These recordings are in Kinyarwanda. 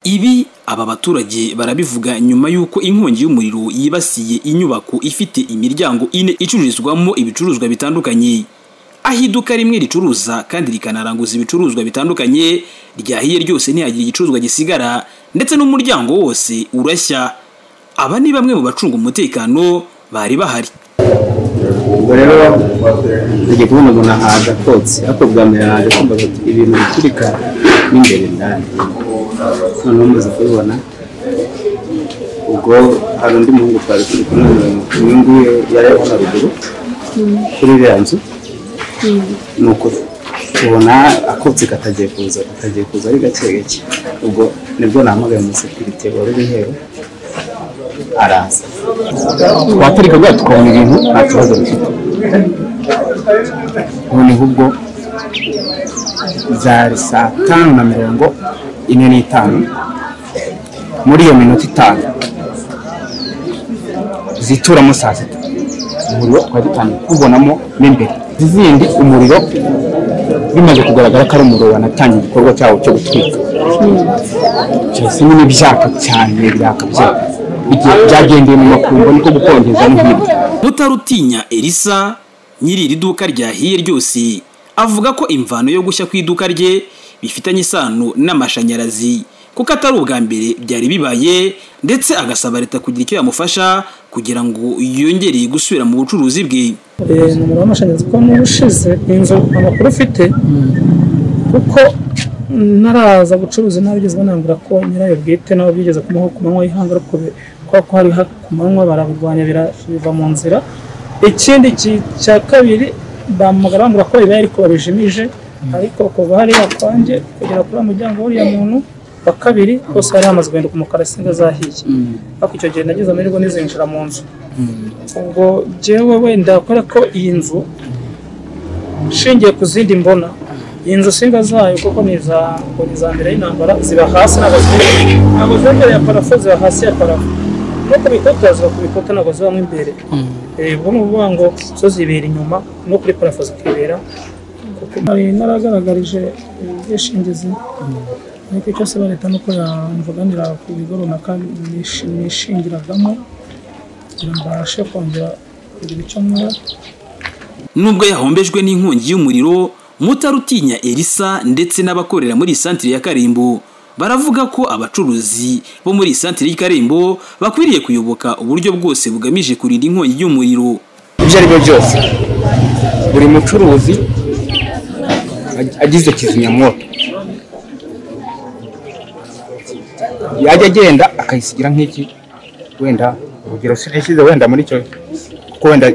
Ibi aba baturage barabivuga nyuma yuko inkongi y'umuriro yibasiye inyubako ifite imiryango ine icururizwamo ibicuruzwa bitandukanye. Aho iduka rimwe ricuruza kandi rikanaranguza ibicuruzwa bitandukanye ryahiye ryose ntihagira igicuruzwa gisigara, ndetse n'umuryango wose urashya. Aba ni bamwe mu bacunga umutekano bari bahari. Rero ngiye kubona ngo nahaga kotse ariko bwa mbere naje kumva ibintu biturika n'imbere ndani, noneho muze kubibona ubwo hari undi muhungu twari turi kumwe n'undi yari hano ruguru kuri iriya nzu, nuko tubona akotse katagiye kuza ari gake gake, ubwo nibwo nahamagaye umusekirite wari uri hehe araza twatarika bwa tukabona ibintu nta kibazo bifite. Noneho ubwo zari 5:45 muri iyo minota 5 zituramo saa 6 umuriro twari dutangiye kubonamo n'imbere, izindi umuriro bimaze kugaragara ko ari umuriro wanatangiye igikorwa cyawo cyo gutwika cyose nyine byaka cyane byakabye byagendeye mu makumbo niko gukongeza n'ibindi. Mutarutinya Elisa nyiri iri duka ryahiye ryose avuga ko imvano yo gushya ku iduka rye bifitanye isano n'amashanyarazi kuko atari ubwa mbere byari bibaye, ndetse agasaba leta kugira icyo yamufasha kugira ngo yongereye gusubira mu bucuruzi bwe. Numero w'amashanyarazi ko n'ubushize inzu amakuru ufite kuko naraza gucuruza nabigeze banambura ko nyirayo bwite nawe bigeze kumuho ku manywa y'ihanga ariko ko hari ku manywa barabirwanya biva mu nzira. Ikindi cya kabiri bamugara bambura ko bibaye ariko babijimije, ariko kuva hari yakwanjye kugera kuri umuryango w'uriya muntu wa kabiri hose hari hamaze guhinduka umukara singa zahiye, ariko icyo gihe nagize amahirwe nizinjira mu nzu. Ubwo jewe wenda akora ko iyi nzu shingiye ku zindi mbona iyi nzu singa zayo kuko ni za mbere y'intambara ziba hasi ntabwo z'imbere ya parafo ziba hasi ya parafo, nuko bikota ziba ku bikota ntabwo zibamo imbere. Ubwo ni ukuvuga ngo zo zibera inyuma no kuri parafo zikibera, kuko naragaragarije ubwishingizi ariko cyose leta nuko yamvuganira ku bigo runaka nishingiragamo kugira ngo abashe kongera kugira icyo nkora. Nubwo yahombejwe n'inkongi y'umuriro, Mutarutinya Elisa ndetse n'abakorera muri santire ya Karembo baravuga ko abacuruzi bo muri santire y'Karembo bakwiriye kuyoboka uburyo bwose bugamije kurinda inkongi y'umuriro. Ibyo ari byo byose buri mucuruzi agize kizimyamoto yajya agenda akayisigira nk'iki, wenda urugero sinishyize wenda muri cyo kuko wenda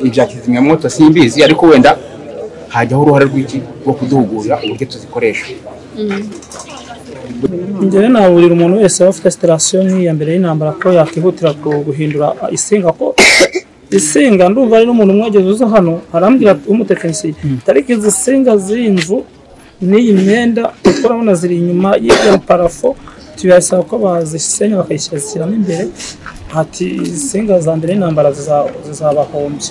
ibya kizimyamoto simbizi, ariko wenda hajyaho uruhare rw'iki rwo kuduhugura uburyo tuzikoresha. Njyewe naburira umuntu wese ufite station nk'iya mbere y'intambara ko yakihutira guhindura isinga, ko isinga ndumva ari n'umuntu mwageze uza hano arambwira umutekinisiye tariki izi singa z'inzu n'iyi myenda turabona ziri inyuma y'iyo parafo, tubasaba ko bazisenya bakayishyiramo imbere, ati isinga za mbere y'intambara zizabahombye.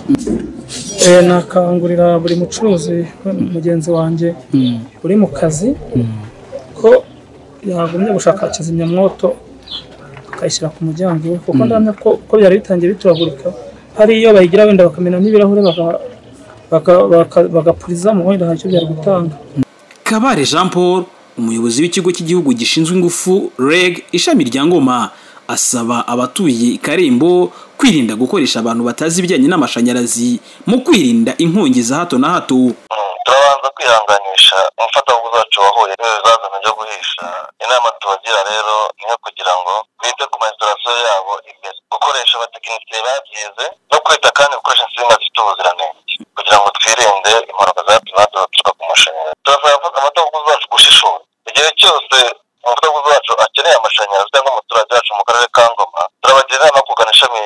Nakangurira buri mucuruzi mugenzi wanjye uri mu kazi ko yagumye gushaka kizimyamwoto akayishyira ku muryango we, kuko ndamya ko byari bitangiye bituragurika, hari iyo bayigira wenda bakamena n'ibirahure bagapurizamo wenda hari icyo byari gutanga. Kabare Jean Paul, umuyobozi w'ikigo cy'igihugu gishinzwe ingufu REG ishami rya Ngoma, asaba abatuye Karembo kwirinda gukoresha abantu batazi ibijyanye n'amashanyarazi mu kwirinda inkongi za hato na hato. Turabanza kwihanganisha umufatabuguzi wacu wahuye n'ibizazane byo guhisha. Inama tubagira rero niyo kugira ngo bite ku mainstallation yabo imbere, gukoresha abatekinisiye babyize no kwita kandi gukoresha insinga zifite ubuziranenge kugira ngo twirinde impanuka za hato na hato zituruka ku mashanyarazi. Turasaba amatabuguzi wacu gushishora igihe cyose umufatabuguzi wacu akeneye amashanyarazi cyangwa umuturage wacu mu karere ka Ngoma, turabagira inama kugana ishami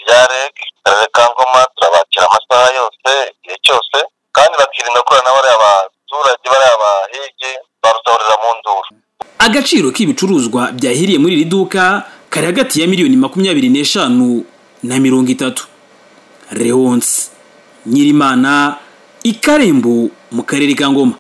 rya REG karere ka Ngoma, turabakira amasaha yose igihe cyose, kandi bakirinda gukorana n'abari abaturage bari abahigi barusahurira mu nduru. Agaciro k'ibicuruzwa byahiriye muri iri duka kari hagati ya miliyoni 25 na 30. Leonce Nyirimana, i Karembo mu karere ka Ngoma.